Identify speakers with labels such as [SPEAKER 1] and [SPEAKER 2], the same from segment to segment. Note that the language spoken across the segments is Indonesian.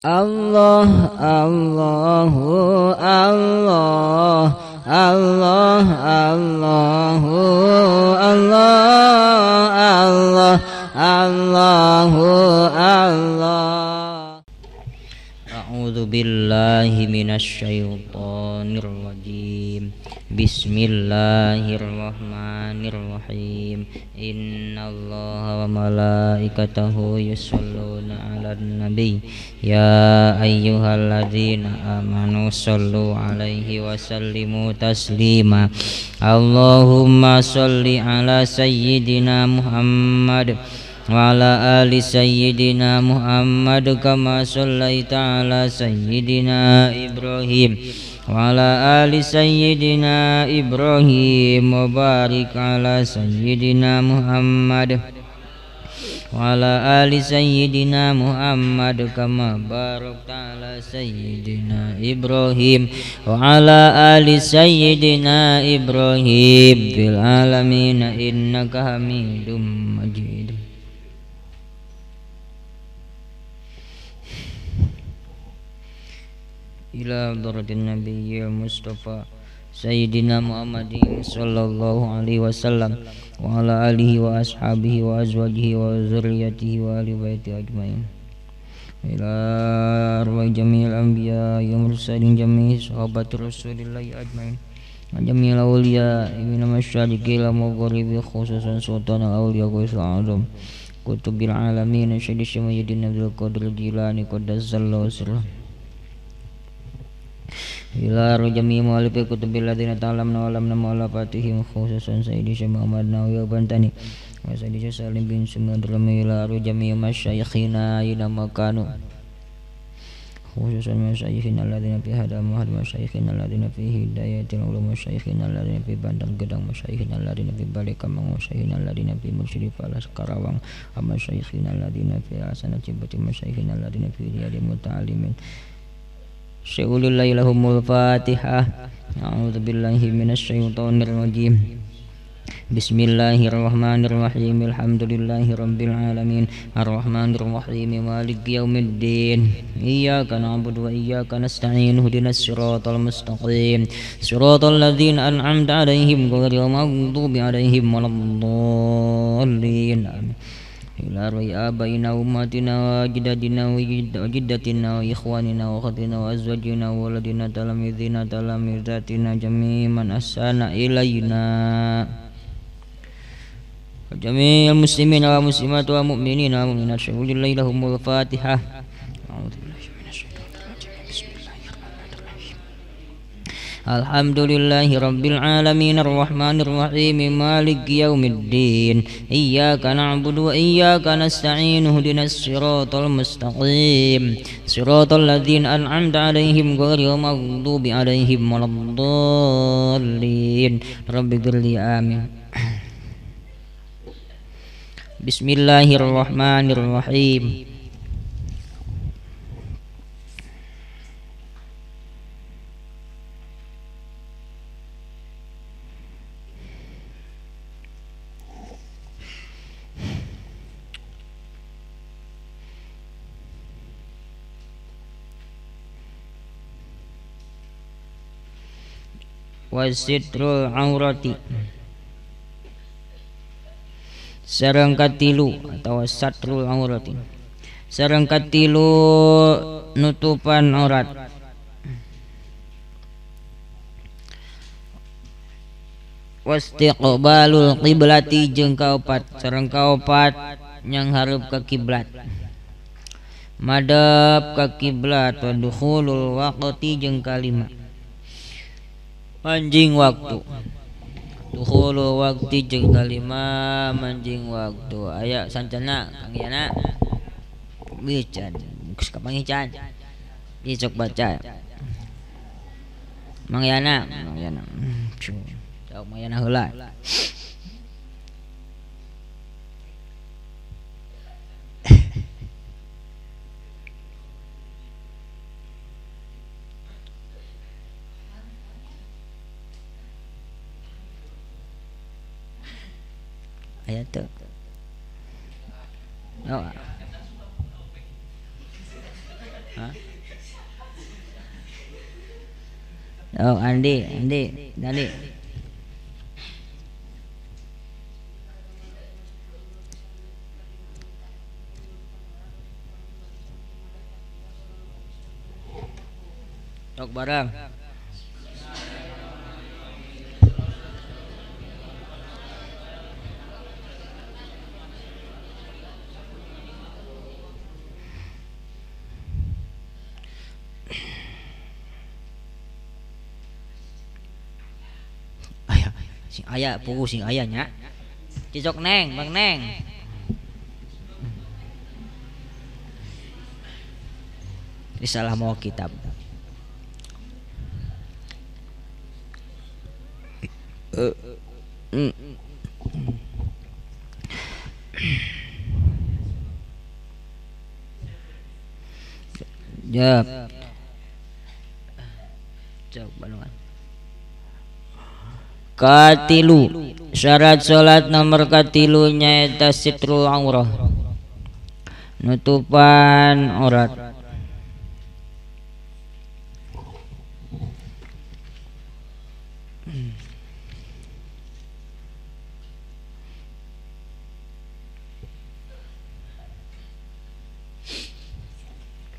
[SPEAKER 1] Allah Allahu Allah Allah Allahu Allah Allah Allahu Allah. A'udzu billahi minasy syaithanir rajim. Bismillahirrahmanirrahim. Innallaha wa malaikatahu yusholluna 'alan nabi. Ya ayyuhalladzina amanu shollu 'alaihi wa sallimu taslima. Allahumma sholli 'ala sayyidina Muhammad wa ala ali sayyidina Muhammad kama shallaita ala sayyidina Ibrahim wa ala ali sayyidina Ibrahim wa barik ala sayyidina Muhammad wa ala ali sayyidina Muhammad kama barakta ala sayyidina Ibrahim wa ala ali sayyidina Ibrahim fil alamin innaka Hamidum Majid. Ila hadratin nabiyil mustafa sayyidina Muhammadin sallallahu alaihi wasallam wa ala alihi wa ashabihi wa azwajihi wa zurriyyatihi wa ahli baiti ajmain. Ila arwah jami'il anbiya ya mursalin jami'i sahabat Rasulillah ajmain. Jami'il awliya min masyariqi ila maghribi khususan sultan al-awliya Ghausul Azam kutubil alamin Syekh Syamsuddin Abdul Qadir Jilani qaddasallahu sirrah. Ila rujami mu'alifi kutubil ladina ta'alamna wa lamna mu'alafatihim khususan Sayyidi Syekh Muhammad Nawawi Bantani wa Sayyidi Syekh Salim bin Sumadrami. Ila rujami masyayikhina ila makanu khususan masyayikhina alladina fi hada mahad masyayikhina alladina fi hidayatil ulum masyayikhina alladina fi Bandar Gedang masyayikhina alladina fi Balikambang masyayikhina alladina fi Mursyid Falas Karawang masyayikhina alladina fi Asana Cibati masyayikhina alladina fi Riyadil Muta'alimin. Syai'ulillahi lahumul fatihah. A'udzu billahi minasy syaithanir rajim. Bismillahirrahmanirrahim. Alhamdulillahi rabbil alamin. Arrahmanir rahim. Maliki yaumiddin. Iyyaka na'budu wa iyyaka nasta'in. Ihdinas siratal mustaqim. Siratal ladzina an'amta 'alaihim ghairil maghdubi 'alaihim waladdallin. Amin. Ila arwai abaina ummatina wa ajdadina wa jiddatina wa ikhwanina wa khatina wa azwajina wa waladina talamidina talamidatina jami'an ahsana ilayna wa jami'al muslimina wa muslimatu wa mu'minina wa mu'minat. Syai'ulillahi lahumul fatihah. Alhamdulillahi rabbil alamin arrahmanir rahim maliki yaumiddin. Iyyaka na'budu wa iyyaka nasta'in. Ihdinas siratal mustaqim. Siratal ladzina an'amta 'alaihim ghairil maghdubi 'alaihim waladdallin. Rabbighfirli amin. Bismillahirrahmanirrahim. Wasitrul aurati sareng katilu atau satrul aurati sareng katilu nutupan aurat. Wastiqbalul qiblati jeung kaopat sareng kaopat yang hareup ka kiblat. Madhab ka kiblat wa dukhulul waqti jeung kalima manjing waktu. Dukhulu waktu jeung kalima manjing waktu. Aya sancana Kang Yana bican geus kapangican dicok baca Mang Yana cuk Mang Yana heula. Aya teu. Oh. Hah? Oh, Andi, Andi. Tok bareng. Ayah, sing ayah pugu sing ayahnya. Cicok neng, bang neng. Risalah mau kitab. Jawab. Jawab balungan. Katilu syarat salat nomor katilu nyaeta sitrul aurah, nutupan aurat.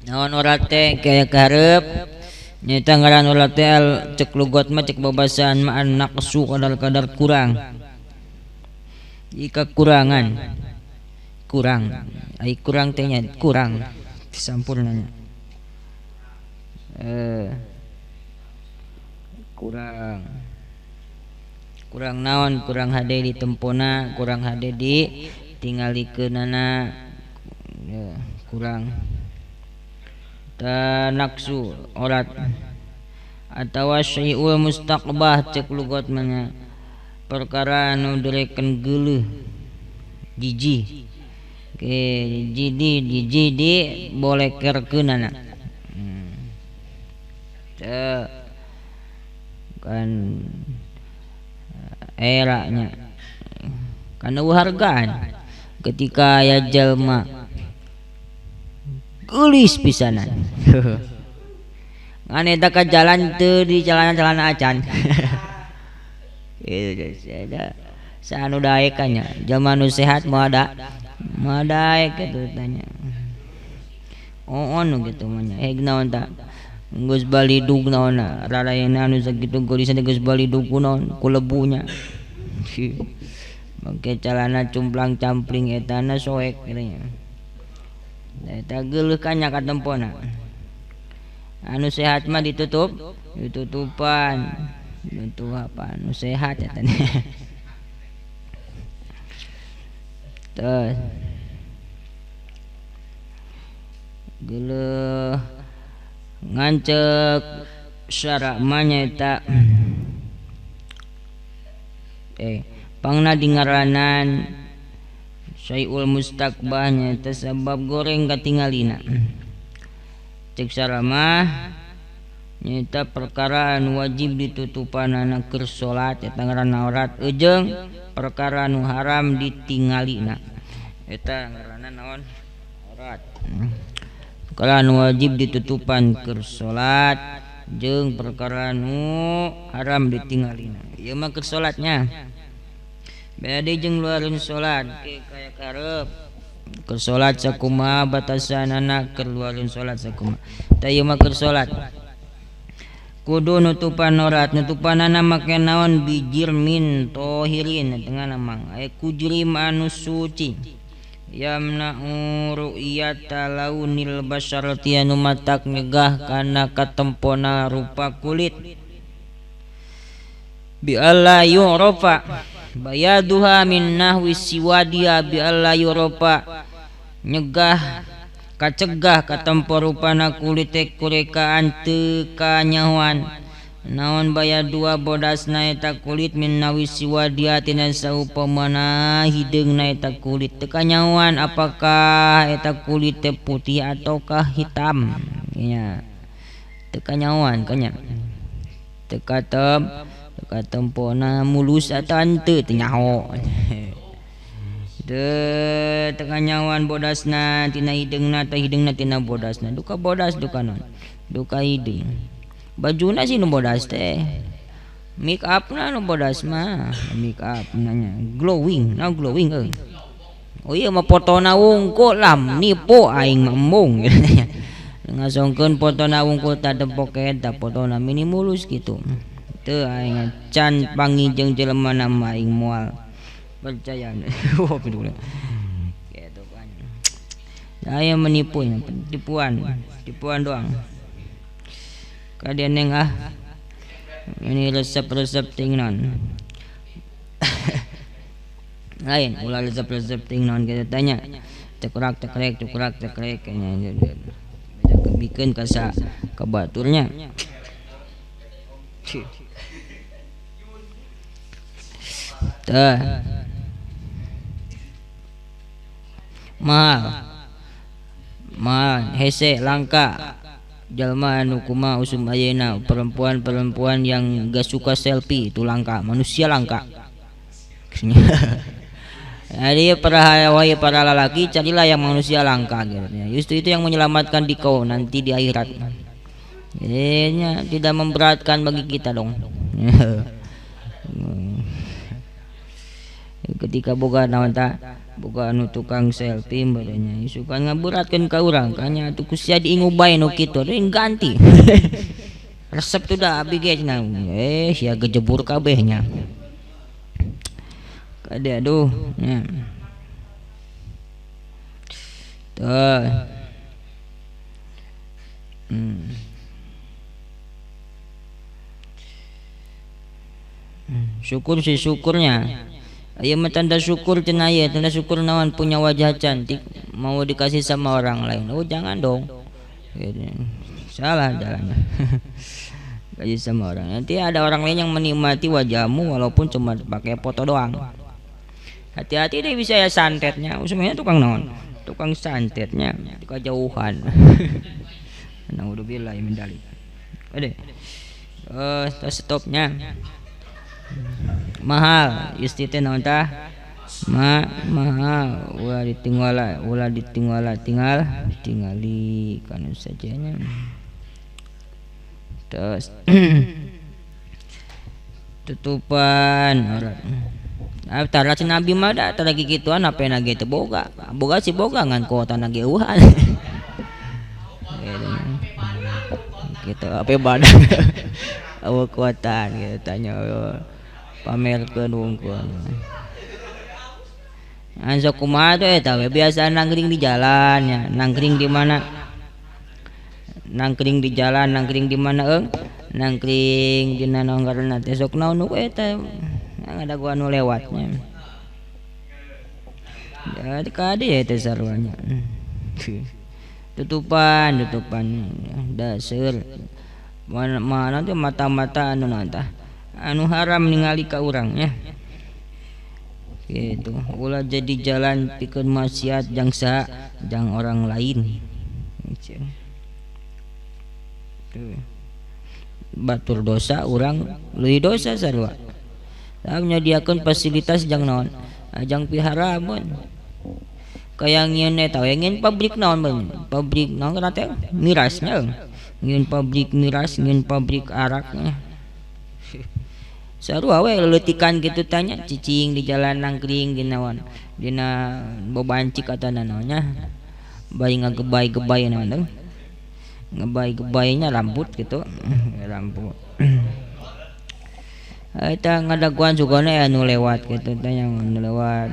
[SPEAKER 1] Naon aurat teh kaya karep nyaeta ngaran aurat teh cek lugot mah cek babasaan mah naqsu kadar kurang. Jika kurang ai kurang teh nya kurang sampurnanya kurang naon kurang hade di tempona kurang hade di tingalikeunana kurang naqsu aurat atawa syai'ul mustaqbah cek lugot mana perkara anu direken geuleuh jiji ke jiji di boleh kerkeunana kan eranya kana hargaan ketika aya jalma geulis pisanan ngane da ka jalan teu di celana acan ada sanu daek kanya zaman nu sehat mau ada daek gitu tanya ono gitu manya naon ta geus balidug naon rarayana anu sakitu geulisan geus balidug kunaon ku lebunya make calana cumplang campling etana soek kieunya eta geuleuh kanya ka tempona anu sehat mah ditutupan untuk apa anu sehat ya tanya terus geuleuh ngancek syara manyata pangna dingaranan syai'ul mustaqbahnya sebab goreng katingalina cek syara mah nyata perkara anu wajib ditutupanana keur salat eta ngaranna aurat ejeung perkara anu haram ditingalina eta ngaranna naon aurat perkara anu wajib ditutupan keur salat jeung perkara anu haram ditingalina ieu mah keur salatnya bade jeung luareun salat kaya karep keur salat sakumaha batasanana keur luareun salat sakumaha tah ieu mah keur salat kudu nutupan aurat nutupanana make naon bijirmin tohirin tengah namang aya kujrim anu suci yamna'u ru'yata launil basyarati anu matak nyegah kana katempona rupa kulit bi alla yu'rafa bayaduha min nahwi siwadia bi alla yu'rafa nyegah kacegah katempo rupana kulit kurekaan teu kanyahoan naon baya dua bodasna eta kulit min nawi siwadia tina saupamana hideungna eta kulit teu kanyahoan apakah eta kulit teh putih ataukah hitam nya teu kanyahoan kanya teu katempona mulus atawa henteu teu nyaho tengah nyawan bodasna tina hidengna teh hidengna tina bodasna duka bodas duka non duka hideng bajuna sih nu bodas teh make up na nu bodas mah make up nanya glowing oh iya mah fotona wungkul lam nipu aing mambung ngasongkeun fotona wungkul tadempok eta fotona mini mulus gitu teu aing can pangijeng jelema nama aing moal percaya oh peduli gitu kan saya menipu tipuan doang kadian neng ini resep tingnon lain ulah resep tingnon kita tanya cekrek kayaknya bikin kasa kebaturnya tah mahal hese langka jalma anu kumaha usum ayeuna perempuan yang gak suka selfie itu langka manusia langka jadi para lelaki carilah yang manusia langka gitu ya. Justru itu yang menyelamatkan di kau nanti di akhirat jadinya tidak memberatkan bagi kita dong ketika boga naon tah boga anu tukang selfie badannya suka ngaberatkeun ka urang kanya atuh kusia diingubay nu kitu teh ganti resep tuh dah abi ge cenah sia gejebur kabehnya kade aduh nya tuh syukur sih syukurnya ayo tanda syukur cenah aya tanda syukur naon punya wajah cantik mau dikasih sama orang lain oh jangan dong salah jalannya kasih sama orang nanti ada orang lain yang menikmati wajahmu walaupun cuma pakai foto doang hati-hati deh bisa ya santetnya semuanya tukang naon tukang santetnya di kejauhan naudzubillah min dzalik ade stopnya mahal isti teh naon tah mahal ulah tingali kana sajanya terus tutupan orang tara si nabi mah da tara gituan apa na ge teu boga si boga ngan kota na ge eueuhan gitu apa badan awe kuatan gitu tanya pamerkeun wungkul anso kumaha teh eta we biasa nangkring di jalan ya nangkring di mana nangkring di jalan nangkring di mana nangkring dina naon ngaranna teh sok naon nu eta ada gua anu lewatnya ya kade teh sarwanya tutupan dasar mana teh mata-mata anu nantah anu haram ningali ka urang ya gitu ulah jadi jalan pikeun maksiat jang orang lain batur dosa urang leuwih dosa sarua nyadiakeun fasilitas jang naon ajang pihara mun kayak ngieun eta we ngieun pabrik naon mun pabrik naon kana teh mirasnya ngieun pabrik miras ngieun pabrik araknya sarua we leuletikan kitu tanya cicing di jalan nangkring di naon dina bobancik atana naonnya bayi ngagebay-gebay naon ngebay-gebaynya rambut gitu rambut eta ngadaguan sugana anu lewat gitu tanya anu lewat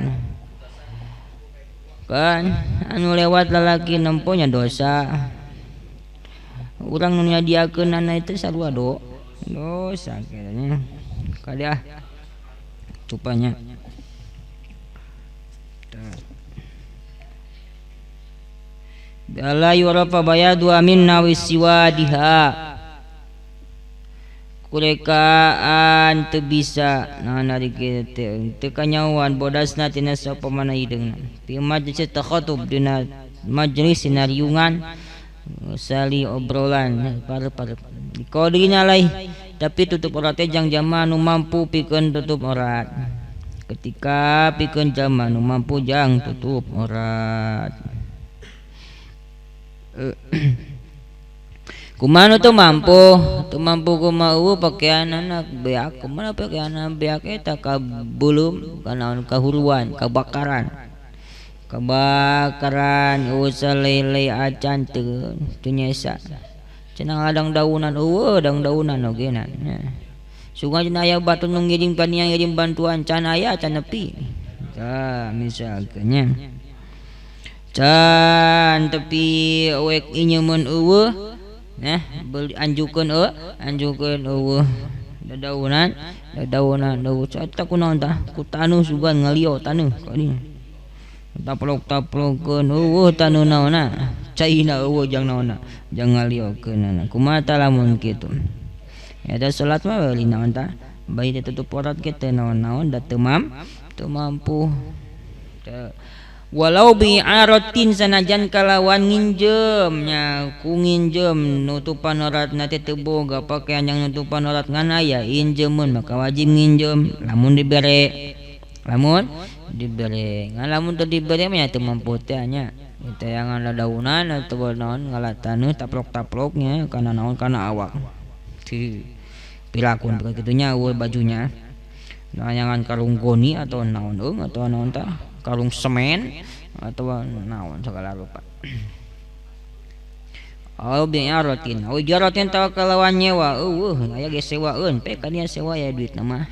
[SPEAKER 1] kan anu lewat lalaki nempunya dosa urang nu nyadiakeun ana itu sarua dosa kayaknya kadah cupanya la yurafa bayadu minna wisiwadiha kurekaan teu bisa nah nari kitu teu kanyawan bodasna tina sapamana hideungna fi majlis takhatub dina majlis sinariungan sali obrolan para kodrinya lain tapi tutup aurat teh jang jama nu mampu pikeun tutup aurat ketika pikeun jalma nu mampu jang tutup aurat. Kumaha tu mampu kumaha pakaian anak beak, kumaha pakaian anak beak eta kabulum kana kahuruan, kebakaran usalele acan teu nyesa. Cenah ngadang daunan dang daunan oge na. Sungai cenah aya batu nu ngirim panian ngirim bantuan can aya can nepi. Tah misalkeun nya. Can tepi wek inyeun eueuh nah beli anjukeun eueuh dadaunan eta kunaon tah ku tanuh sugan ngalio tanuh kadieu taplok-taplokeun eueuh tanuh naonna caina eueuh jang naonna jang ngaliokeun kumaha tah lamun kitu eta salat mah beli naon tah bayi ditutup aurat ge teu naon-naon da teu mampu walau bi'aratin sanajan kalawan nginjemnya ku nginjem nutupan aurat teh teu boga pakaian yang nutupan aurat ngan aya injemun maka wajib nginjem lamun dibere ngan lamun teu dibere mah teu mampu teh nya eta yang ada daunan atau naon ngalatanu taplok-taploknya kana naon kana awak ti pilakun kitunya eueuh bajunya nayangan karung goni atau naon atau naon tah karung semen atau naon segala rupa. Au bi'aratin, au jaratin tawa kalawan nyewa, aya ge sewaeun, pe ka dia sewa ya duit mah.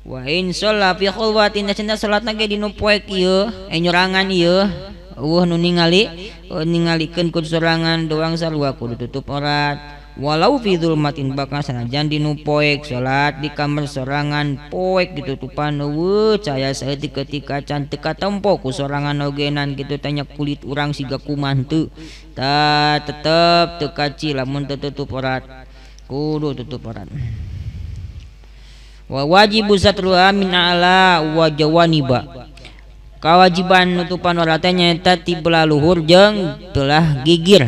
[SPEAKER 1] Wa in shalla fi khulwatin cenah salatna ge dinu poek ieu, nyorangan ieu, nu ningalikeun ku sorangan doang sarua kudu tutup aurat. Walau fi dzulmatin bakal sanajan dinu poek salat di kamar sorangan poek ditutupan eueuh cahaya saeutik ketika can teu katempo ku sorangan ogenan kitu tanya kulit urang siga kuman teu tah tetep teu kaci lamun teu tutup aurat kudu tutup aurat. Wa wajibu satruha min ala wa jawaniba kawajiban nutupan aurat nyaeta ti belah luhur jeung belah gigir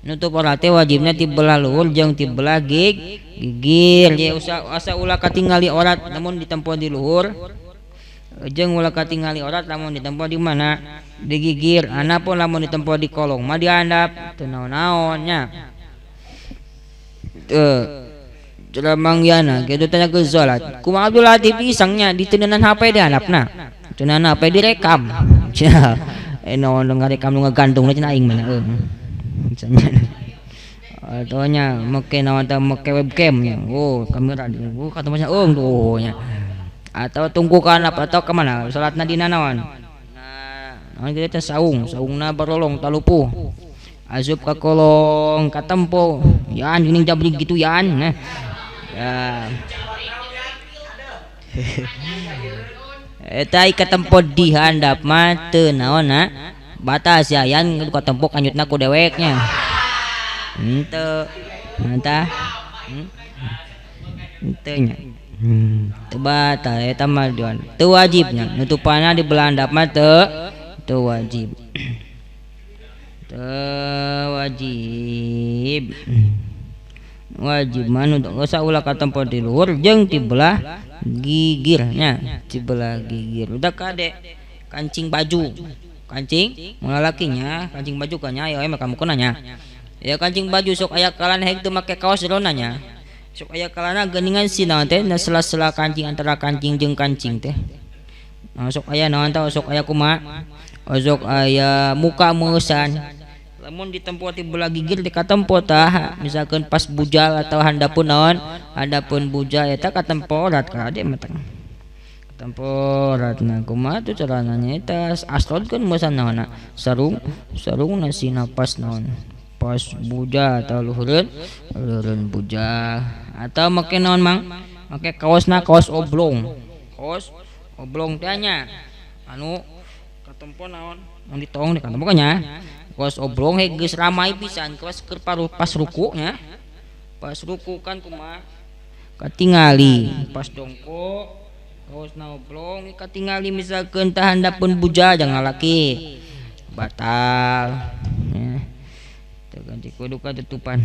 [SPEAKER 1] nutup aurat teh wajibna ti belah luhur jeung ti belah gigir ya asa ulah katingali aurat namun ditempo di luhur jeung ulah katingali aurat lamun ditempo di mana di gigir anapun lamun ditempo di kolong mah dihandap teu naon-naon nya cara mangyana kitu tanya ke salat kumaha Abdul Latif isangnya diteunan HP dihandapna teunan HP direkam cenah naon ngarekam nu ngagantungna cenah aing mah atonya make naon teh make webcam nya kamera kata macam tuh nya atau tunggu kana atau ke mana salatna dina naon naon kitu teh saungna barolong talupuh asup ka kolong katempo yan geuning jabrig gitu yan nah ya eta katempo dihandap mah teu naonna batas ya yan katempo kanyutna ku deweknya henteu mantah henteu nya teu batal eta mah teu wajibnya nutupanna di belandap mah teu wajib wajib mah nu usah ulah katempo di luhur jeung ti belah gigirnya ti belah gigir udah kade kancing baju kancing mulalakinya kancing baju kanya ya maka kamu nanya ya kancing baju sok aya kalana hek teu make kaos ronanya sok aya kalana geuningan sinaon teh na sela-sela kancing antara kancing jeung kancing teh sok aya naon teh sok aya kumaha sok aya muka meusan lamun ditempo ti belah gigir di katempo tah misalkan pas bujal atau handapun naon handapun bujal eta katempo aurat ka ade mah temporatna kumaha tuh carana nyaeta aslon kan mosan naonna sarung nasina pas naon pas buja atau luhureun buja atau make naon mang make kaos oblong teh nya anu katempo naon mun ditong di katempo nya kaos oblong geus ramai pisan kaos keur pas ruku nya pas ruku kan kumaha katingali pas dongko kaos oblong katingali misalkeun tah handapun buja jangan laki batal ya teu ganti kudu katutupan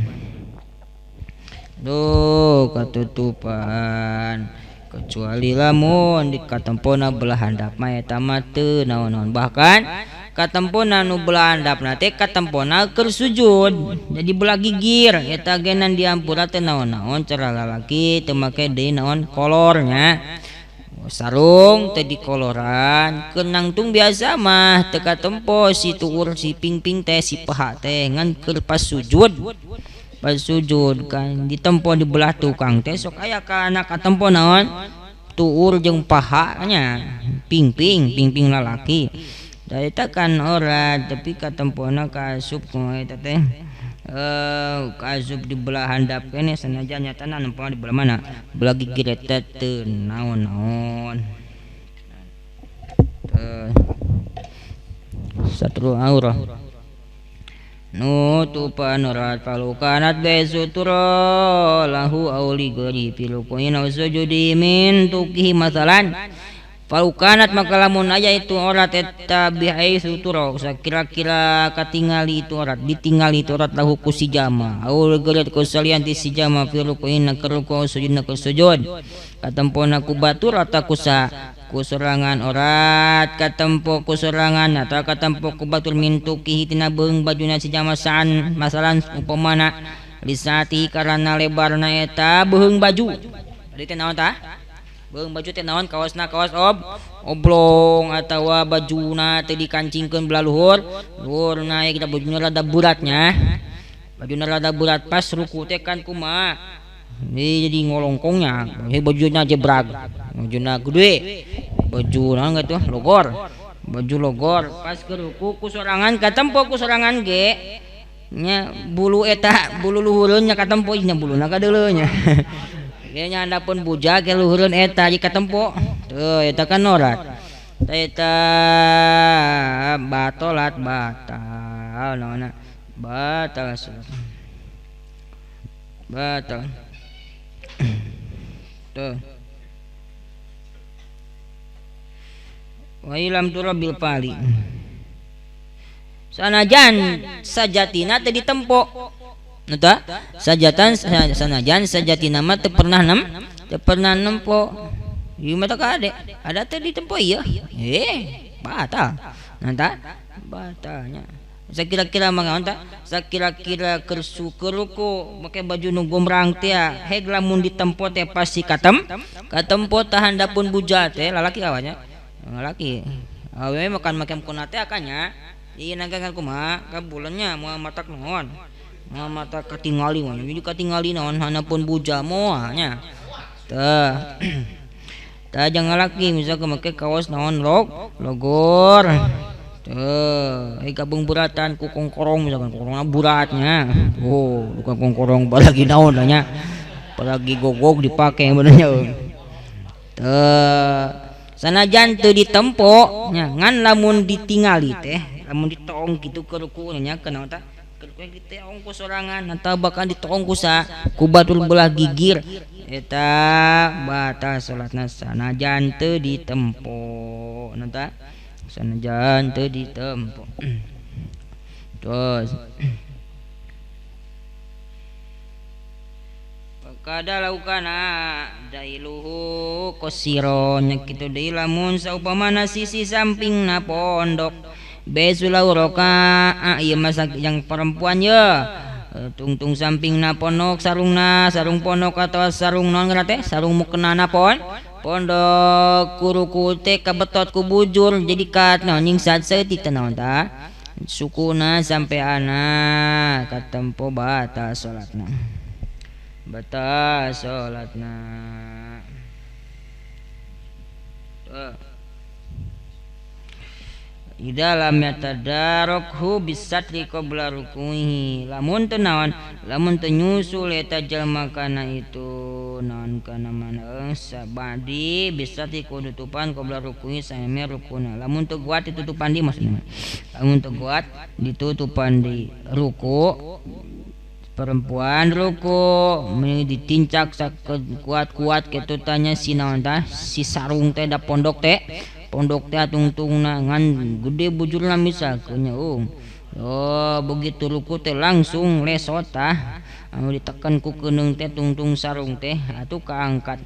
[SPEAKER 1] kecuali lamun di katempona belah handap mah eta mah teu naon-naon, bahkan katempona nu belah handapna teh katempona keur sujud jadi belah gigir eta genan diampura teh naon-naon cara lalaki teu make deui naon kolornya sarung teh dikoloran kenangtung biasa mah teu katempo si tuur si pingping teh si paha teh ngan keur pas sujud kan ditempo di belah tukang teh sok aya kana katempo naon tuur jeung pahanya pingping lalaki da eta kan ora tapi katempona kasup kumaha eta teh kasup di belah handap kene sanajan nyatana nempo di belah mana belah gigir eta teu naon-naon satru aurah nutupan urat palukanat besutura lahu auli gori pilukuin sujudi min tukihi masalan palukanat maka lamun aya itu urat eta bihai sutura sakira-kira katingali itu urat ditinggali itu urat lahu ku si jama aul gori ku salian ti si jama pilukuin keruku sujudna ku sujud katempona ku batur atau kuserangan orat katempo kuserangan atau katempo kubatul mintuki tina beung bajuna si jamasaan masalan upamana lisati karena lebarna eta beung baju tadi teh naon tah beung baju teh naon kaosna kaos oblong atawa bajuna teh dikancingkeun belah luhur naik kita bajuna rada buratnya bajuna rada burat pas ruku teh kan kumaha ini jadi ngolongkongnya bajunya jebrag bajuna gede baju naon tuh logor baju logor pas ke ruku ku sorangan katempo ku sorangan ge nya bulu eta bulu luhureun nya katempo nya buluna kadeuleu nya ge nya andapun buja ke luhureun eta di katempo teu eta kan norat eta batolat batal naonna batal tuh wa ilam turabil pali sanajan sajatina teh ditempo eta sajatan sanajan sajatina mah teu pernah nempo ieu mah teh kade ada teh ditempo ieu batal nanta batalnya sakira-kira mangaon ta sakira-kira keruku make baju nu gomrang teh heg lamun ditempo teh pasti katempo tahan dapun buja teh lalaki awanya lalaki awe makan makem kuna teh akanya ieu nangkangan kumaha ka bulannya moal matak naon moal mata katingali mah jadi katingali naon hanapun buja moal nya teh tah jangan lalaki misalkan make kaos naon logor gabung buratan ku kongkorong misalkan kongkorongna buratnya bukan kongkorong balagi naon nya balagi gogog dipake benernya sanajan teu ditempo nya ngan lamun ditingali teh lamun ditong kitu ke ruku nya kenaon tah keur kitu ongko sorangan atawa bakal ditong ku batul belah gigir eta batal salatna sanajan teu ditempo nanta sanajan teu ditempo terus kada laukana dailuhu kosiro nya kitu deui lamun saupamana sisi sampingna pondok besulau roka ieu mah yang perempuan ye tungtung sampingna pondok sarung pondok atau sarung naon ngaran teh sarung mukenana pondok kuruku teh kabetot ku bujur jadi kat naon nyingsat seutik teh naon tah sukuna sampai ana katempo batal salatna idalam yatadarokhu bisatri qabla rukuhi lamun teu naon lamun teu nyusul eta jalma kana itu naon kana mana sabadi bisatri kudutupan qabla rukuhi sameme rukuna lamun teu kuat ditutupan di maksudna lamun teu kuat ditutupan di ruku perempuan ruku ditincak kuat-kuat kitu tanya si naon tah si sarung teh da pondok teh tungtungna ngan gede bujurna misalkeun nya begitu ruku teh langsung lesot tah anu ditekan ku keuneung teh tungtung sarung teh atuh kaangkat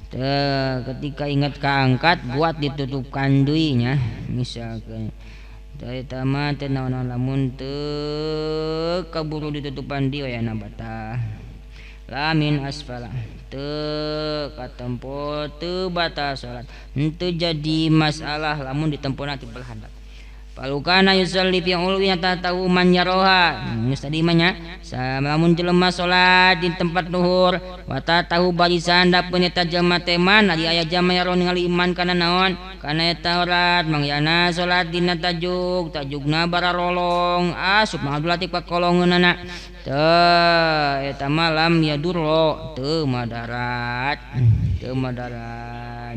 [SPEAKER 1] Ketika ingat keangkat buat ditutupkan duinya misalkan eta mah teh naon lamun teu kaburu ditutupan di aya nabata lamin asfala teu katempo teu batal salat henteu jadi masalah lamun ditempona ti belah handap palukana yusalli fi ulwi tahu man yaroha geus tadi mah nya lamun jelema salat di tempat luhur wa tahu barisan dapeun eta jelema teh man ari aya jama yaro ningali iman kana naon kana eta orat mangyana salat dina tajugna bararolong asup mangdulatik pakolongeunana teu eta malam ya durro teu madarat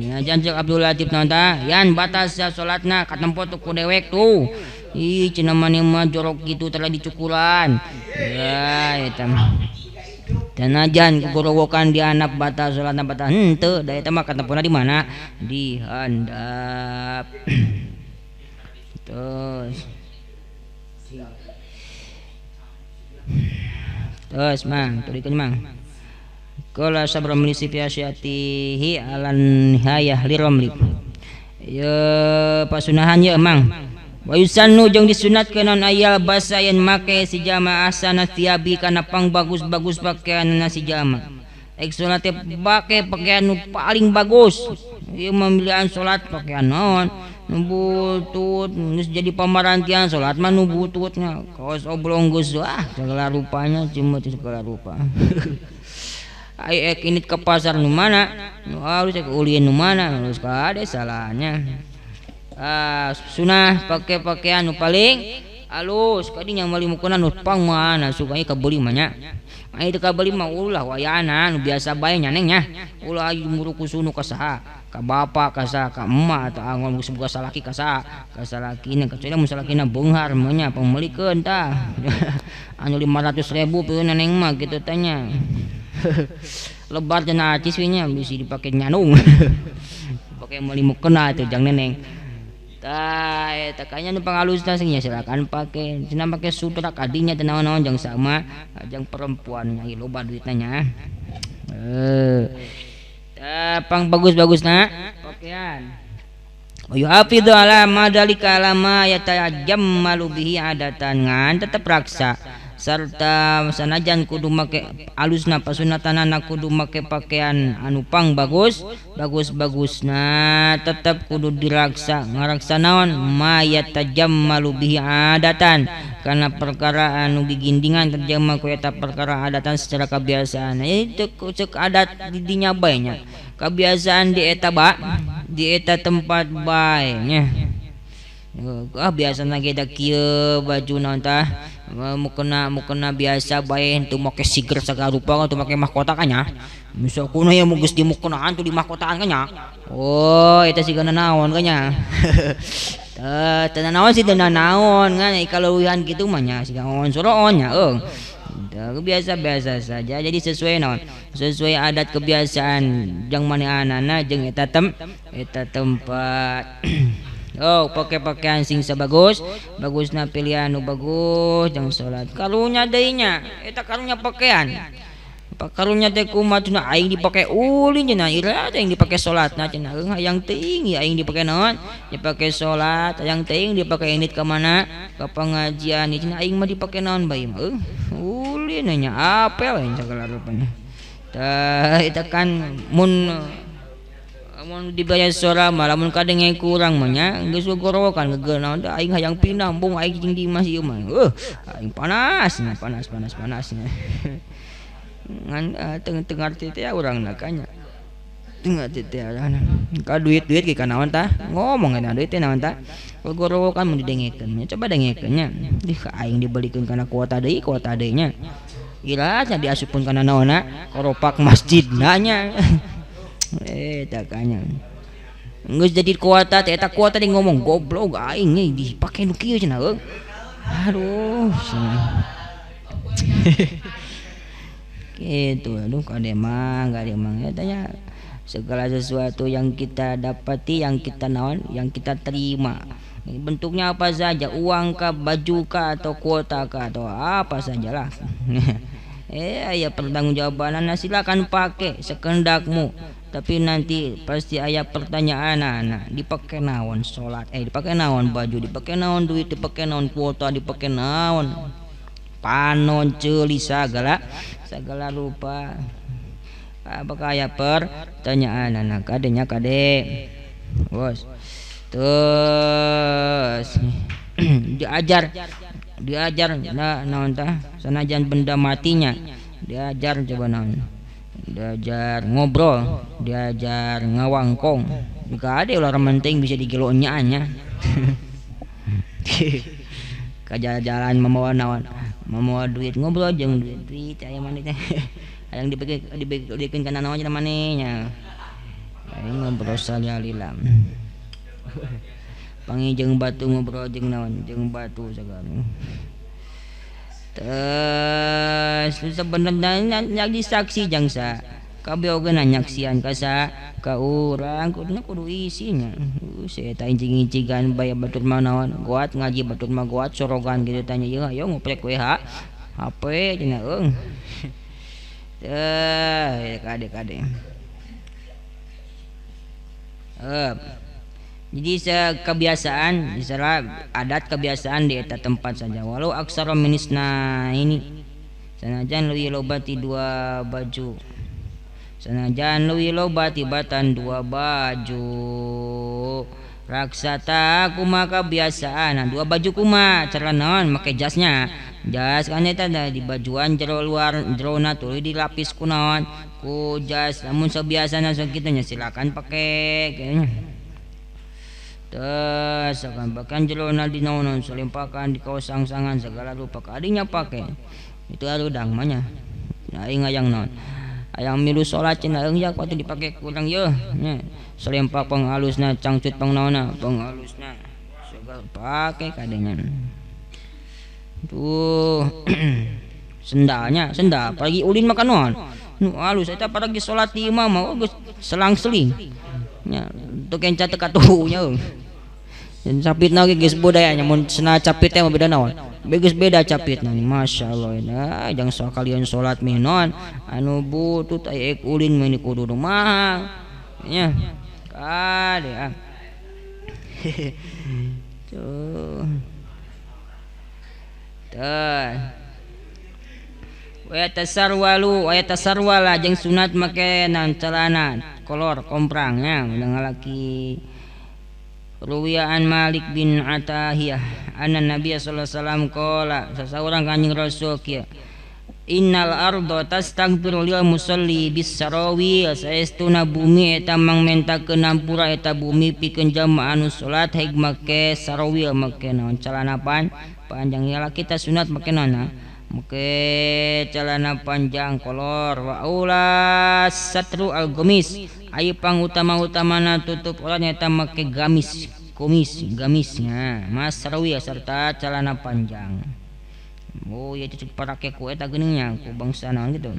[SPEAKER 1] nya janjek Abdul Latif naon tah yan batas salatna katempo tu ku dewek tuh ih cenah mani mah jorok kitu tara dicukuran ya eta tanajan kugorowokan di anak batas salatna batas henteu da eta mah katempona di mana di handap terus mang turikeun mang qala sabra min sifi asyatihi alan hayah liramli ya pasunahan ya mang wa yusannu jeung disunatkeun naon ayal basayan make si jamaah sana tiabi kana pang bagus-bagus pakaianna si jamaah ek salat teh pake pakaian nu paling bagus ieu memilihan salat pakaian naon nu butut geus jadi pamarantian salat mah nu bututnya kaos oblong geus segala rupanya cuma segala rupa ai ek init ke pasar nu mana nu halus ek ulieun nu mana halus kade salahnya sunah pakai pakaian nu paling halus kadinya meuli mukuna nu pang mana sukai kabeli mah nya ai teu kabeli mah ulah wayana nu biasa bae nya neng nya ulah aju muru kusunu ka saha ka bapak ka saha ka emak atau angon geus boga salaki ka saha ka salakina kecuali mun salakina beunghar mah nya pameulikeun tah anu 500.000 peueun neng mah kitu tanya lebar cenah acis we nya bisa dipake nyanung pake meuli mukena teh jang neneng tah eta kanya nu pangalus tah nya silakan pake cenah pake sutra kadinya teh naon-naon jang sama jang perempuan nya loba duitna nya tah pang bagus-bagusna pakaian wa yuhafidu ala madalika alama yatayajammalu bihi adatan ngan tetep raksa sarta sanajan kudu make alusna pasunatanana kudu make pakaian anu pang bagusna tetap kudu diraksa ngaraksa naon mayat tajammalu bihi adatan karena perkara anu gigindingan terjemah ku eta perkara adatan secara kebiasaan itu cek adat di dinya bae nya kebiasaan di eta tempat bae nya biasa nage da kieu baju naon tah mukena biasa bae henteu make siger sagala rupa teu make mahkota kanya misal kuno ya geus di mukenaan tu di mahkotaan kanya oh eta sigana naon kanya teu naon sih teu naon ngan kaleuwihan kitu mah nya siga on soroon nya biasa-biasa saja jadi sesuai adat kebiasaan jang manehanana jeung eta tempat pakai pakaian sing bagusna pilihan nu bagus jang salat karunya deui nya eta karunya pakaian karunya teh kumaha tuna aing dipake ulin cenah ira teh dipake salatna cenah hayang teuing ya aing dipake naon dipake salat hayang teuing dipake init ka mana ka pengajian cenah aing mah dipake naon bae mah ulin nya apel segala rupanya tah eta kan mun dibayar sora malamun kadenge kurang mah nya geus gogorokan gegeuna da aing hayang pindah bung aing jeung di mas ieu mah aing panas ngan teu ngarti teh urangna kanya teu ngarti teh ka duit ki kanaon tah ngomong kana duit teh naon tah gogorokan mun didengekeun nya coba dengekeun nya aing dibelikeun kana kuota deui nya ira nya diasupkeun kana naonna koropak masjidna nya tak kanya geus jadi kuota teh eta kuota di ngomong goblok aing nih dipake nu kieu cenah aduh gitu aduh kade mang tanya segala sesuatu yang kita dapati yang kita naon yang kita terima bentuknya apa saja uang kah baju kah atau kuota kah atau apa sajalah ya pertanggungjawabanana silakan pakai sekendakmu tapi nanti pasti aya pertanyaan anak dipakai naon salat dipakai naon baju dipakai naon duit dipakai naon kuota dipakai naon panon ceuli sagala rupa apakah aya pertanyaan anak kadenya kade bos terus diajar naon tah sanajan benda matinya diajar coba naon diajar ngobrol diajar ngawangkong jika ada ulah penting bisa digilonya nya kajalan membawa naon membawa duit ngobrol jeung duit aya maneh teh yang dibegikeun kana naon cenah manehnya aing ngobrol salalilam pangi jeung batu ngobrol jeung naon jeung batu sagala sebenarnya jadi saksi jangsa kabeh oge nyaksian ka urang kudu isinya saya tanya incing-incingan bayar batur mah naon goat ngaji batur mah goat sorogan gitu tanya ieu ayo ngoprek we HP cenah eung kade jadi kebiasaan misalnya adat kebiasaan di eta tempat saja walau aksara minisna ini sanajan leuwih loba ti 2 baju sanajan leuwih loba tibatan 2 baju raksata kumaha kebiasaan 2 baju kumaha cara naon make jasnya jas kan eta di bajuan jero luar jerona tuluy dilapis ku naon ku jas namun sabiasana sakitu nya silakan pake kayaknya terus akan bahkan jelona di naonon selimpakan di kaosang-sangan segala rupa kadinya pakai itu arudang mahnya nah ingayang naon ayang milu salat cenah eung ya kudu dipake kurang yeuh nya selimpak panghalusna cangcut pangnaonna panghalusna segala pake kadengan tuh sendalnya sendal pagi ulin makan naon nu halus eta paragi salat di imam mah geus selang-seling nya teu kenca teu katuhunya dan capitna ge geus budayanya mun cenah capit teh mah beda naon geus beda capitna masyaallah nah jang sok kalian salat meh naon anu butut aya ulin mah kudu rumah nya kade tuh wa yatasarwala jeung sunat make naon celana kolor komprangnya udah ngalaki Ruwiyaan Malik bin Atahiyah anna Nabiya sallallahu alaihi wasallam qala sasaurang kanjing Rasul kieu innal arda tastaghfiru lil musalli bis sarawi saestuna bumi eta mangmentakeun ampura eta bumi pikeun jalma anu salat haig make sarawi make naon calana panjang ya kita sunat make naon make calana panjang kolor wa aulas satru al gomis ayu pangutama-utamana tutup orang nyata make gamisnya mas sarawi serta celana panjang oh ya cucuk parake ku eta geuninnya ku bangsa naon gitu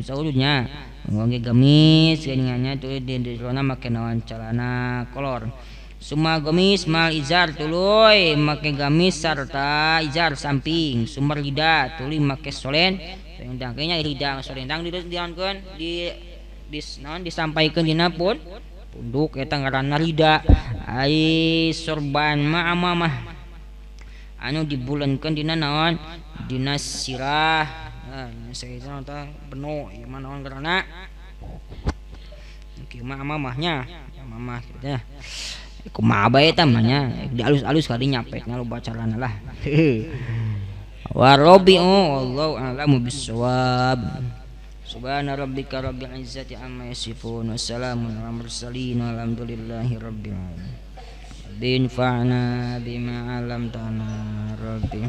[SPEAKER 1] saudnya ngomong gamis geuningannya tuh di rona make naon celana kolor summa gamis mal izar tuluy make gamis serta izar samping sumber lidah tuluy make solen selendang kayaknya lidah selendang diankeun disampaikan dina punduk eta ngaranna rida ai sorban mah anu dibulenkeun dina naon dina sirah saeuna teh beno ieu mah naon ngaranna kieu mah mamahnya mamah kitu teh kumaha bae eta mah nya dialus-alus kali nyapekna loba carana lah wa rabbi'u wallahu a'lamu bissawab. Subhana rabbika rabbil izzati amma yasifun wassalamun alal mursalin walhamdulillahi rabbil alamin. Binfa'na bima 'allamtana rabbi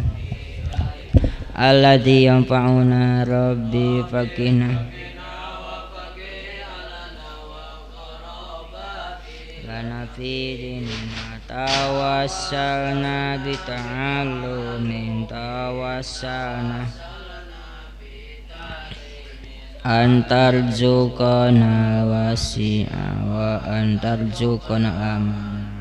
[SPEAKER 1] alladzi yanfa'una rabbi faqina lana fi dinina tawassalna bi ta'allumin tawassalna antarzuqana wasi'a wa antarzuqana aman